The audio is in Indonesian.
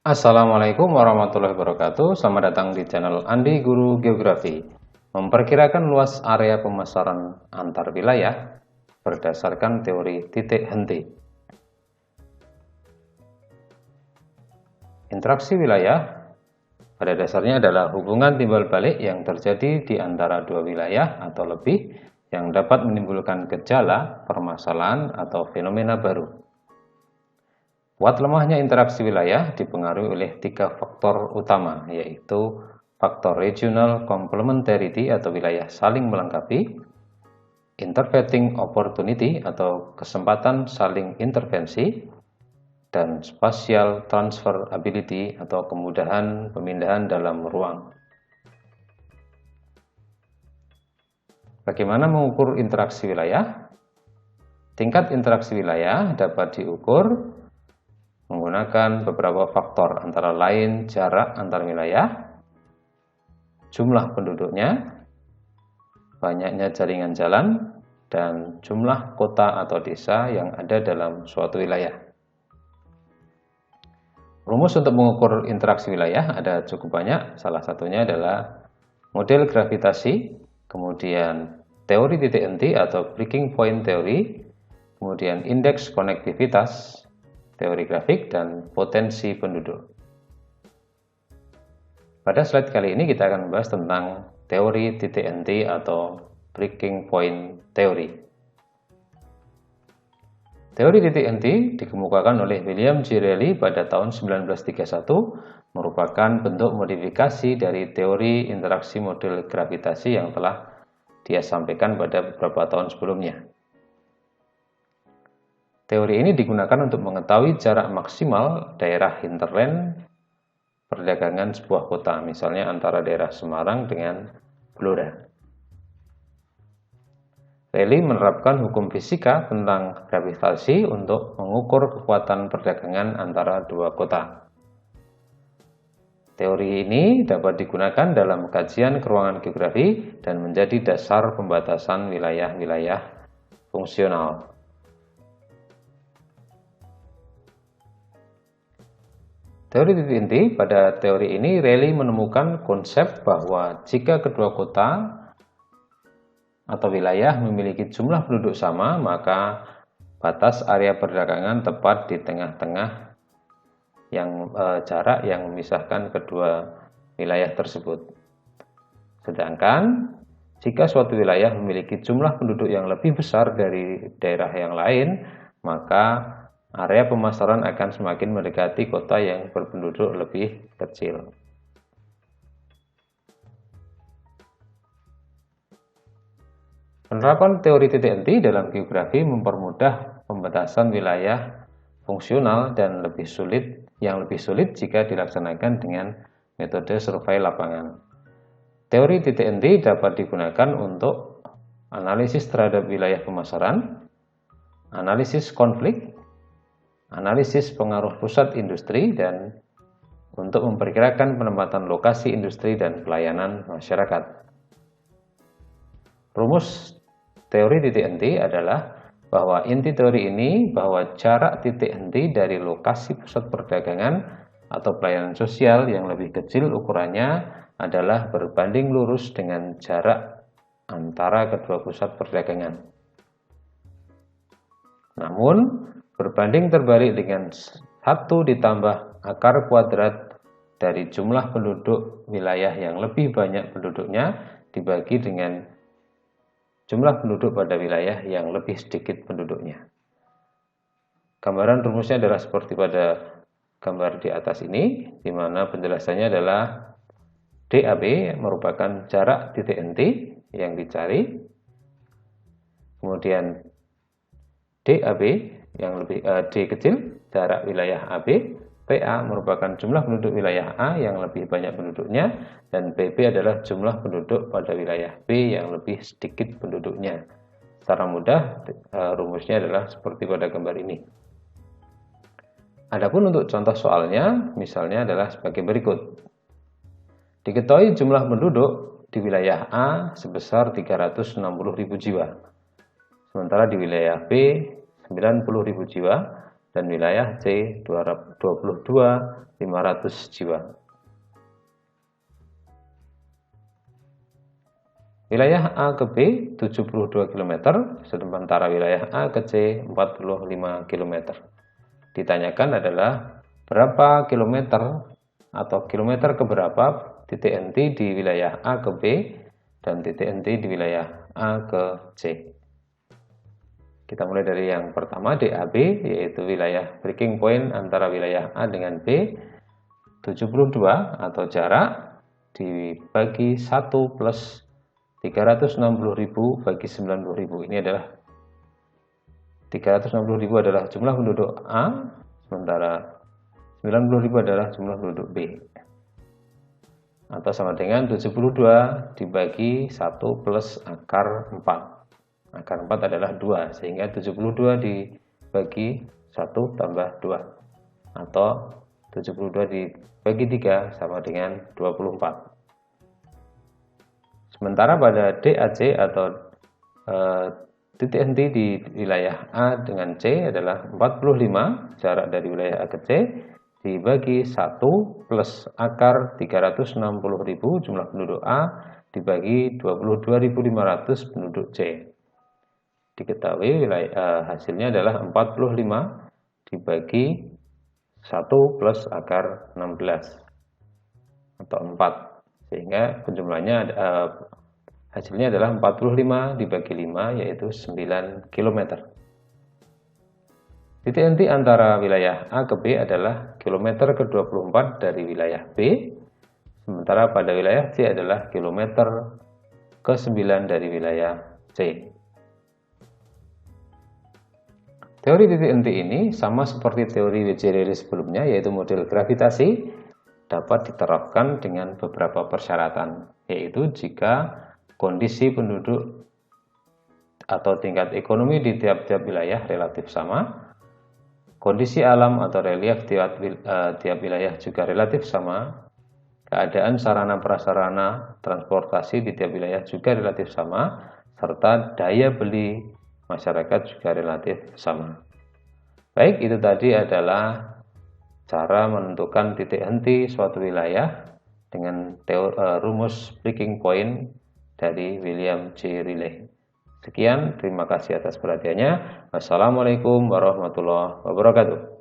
Assalamualaikum warahmatullahi wabarakatuh. Selamat datang di channel Andi Guru Geografi. Memperkirakan luas area pemasaran antar wilayah berdasarkan teori titik henti. Interaksi wilayah pada dasarnya adalah hubungan timbal balik yang terjadi di antara dua wilayah atau lebih yang dapat menimbulkan gejala, permasalahan, atau fenomena baru. Kuat lemahnya interaksi wilayah dipengaruhi oleh tiga faktor utama, yaitu faktor regional complementarity atau wilayah saling melengkapi, intervening opportunity atau kesempatan saling intervensi, dan spatial transferability atau kemudahan pemindahan dalam ruang. Bagaimana mengukur interaksi wilayah? Tingkat interaksi wilayah dapat diukur menggunakan beberapa faktor, antara lain jarak antar wilayah, jumlah penduduknya, banyaknya jaringan jalan, dan jumlah kota atau desa yang ada dalam suatu wilayah. Rumus untuk mengukur interaksi wilayah ada cukup banyak, salah satunya adalah model gravitasi, kemudian teori titik henti atau breaking point theory, kemudian indeks konektivitas, teori grafik, dan potensi penduduk. Pada slide kali ini kita akan membahas tentang teori titik henti atau breaking point theory. Teori titik henti dikemukakan oleh William J. Rayleigh pada tahun 1931, merupakan bentuk modifikasi dari teori interaksi model gravitasi yang telah dia sampaikan pada beberapa tahun sebelumnya. Teori ini digunakan untuk mengetahui jarak maksimal daerah hinterland perdagangan sebuah kota, misalnya antara daerah Semarang dengan Blora. Rayleigh menerapkan hukum fisika tentang gravitasi untuk mengukur kekuatan perdagangan antara dua kota. Teori ini dapat digunakan dalam kajian keruangan geografi dan menjadi dasar pembatasan wilayah-wilayah fungsional. Teori titik henti, pada teori ini Rayleigh menemukan konsep bahwa jika kedua kota atau wilayah memiliki jumlah penduduk sama, maka batas area perdagangan tepat di tengah-tengah jarak yang memisahkan kedua wilayah tersebut. Sedangkan jika suatu wilayah memiliki jumlah penduduk yang lebih besar dari daerah yang lain, maka area pemasaran akan semakin mendekati kota yang berpenduduk lebih kecil. Penerapan teori titik henti dalam geografi mempermudah pembatasan wilayah fungsional dan yang lebih sulit jika dilaksanakan dengan metode survei lapangan. Teori titik henti dapat digunakan untuk analisis terhadap wilayah pemasaran, analisis konflik, analisis pengaruh pusat industri, dan untuk memperkirakan penempatan lokasi industri dan pelayanan masyarakat. Rumus teori titik henti adalah bahwa inti teori ini bahwa jarak titik henti dari lokasi pusat perdagangan atau pelayanan sosial yang lebih kecil ukurannya adalah berbanding lurus dengan jarak antara kedua pusat perdagangan. Namun, berbanding terbalik dengan 1 ditambah akar kuadrat dari jumlah penduduk wilayah yang lebih banyak penduduknya dibagi dengan jumlah penduduk pada wilayah yang lebih sedikit penduduknya. Gambaran rumusnya adalah seperti pada gambar di atas ini, di mana penjelasannya adalah DAB merupakan jarak titik henti yang dicari, kemudian DAB yang lebih D kecil, jarak wilayah AB, PA merupakan jumlah penduduk wilayah A yang lebih banyak penduduknya, dan PB adalah jumlah penduduk pada wilayah B yang lebih sedikit penduduknya. Secara mudah, rumusnya adalah seperti pada gambar ini. Adapun untuk contoh soalnya, misalnya adalah sebagai berikut. Diketahui jumlah penduduk di wilayah A sebesar 360.000 jiwa, sementara di wilayah B 90.000 jiwa, dan wilayah C 22.500 jiwa. Wilayah A ke B 72 km, sementara wilayah A ke C 45 km. Ditanyakan adalah berapa kilometer atau kilometer keberapa titik henti di wilayah A ke B dan titik henti di wilayah A ke C. Kita mulai dari yang pertama DAB, yaitu wilayah breaking point antara wilayah A dengan B 72 atau jarak dibagi 1 plus 360.000 bagi 90.000. Ini adalah 360.000 adalah jumlah penduduk A, sementara 90.000 adalah jumlah penduduk B. Atau sama dengan 72 dibagi 1 plus akar 4. Akar 4 adalah 2, sehingga 72 dibagi 1 tambah 2. Atau 72 dibagi 3 sama dengan 24. Sementara pada DAC atau titik henti di wilayah A dengan C adalah 45, jarak dari wilayah A ke C, dibagi 1 plus akar 360.000 jumlah penduduk A dibagi 22.500 penduduk C. Diketahui hasilnya adalah 45 dibagi 1 plus akar 16 atau 4. Sehingga penjumlahnya hasilnya adalah 45 dibagi 5, yaitu 9 km. Titik henti antara wilayah A ke B adalah kilometer ke-24 dari wilayah B, sementara pada wilayah C adalah kilometer ke-9 dari wilayah C. Teori titik henti ini sama seperti teori W.J. Rayleigh sebelumnya, yaitu model gravitasi, dapat diterapkan dengan beberapa persyaratan, yaitu jika kondisi penduduk atau tingkat ekonomi di tiap-tiap wilayah relatif sama, kondisi alam atau relief tiap wilayah juga relatif sama, keadaan sarana prasarana transportasi di tiap wilayah juga relatif sama, serta daya beli masyarakat juga relatif sama. Baik, itu tadi adalah cara menentukan titik henti suatu wilayah dengan rumus breaking point dari William J. Rayleigh. Sekian, terima kasih atas perhatiannya. Wassalamualaikum warahmatullahi wabarakatuh.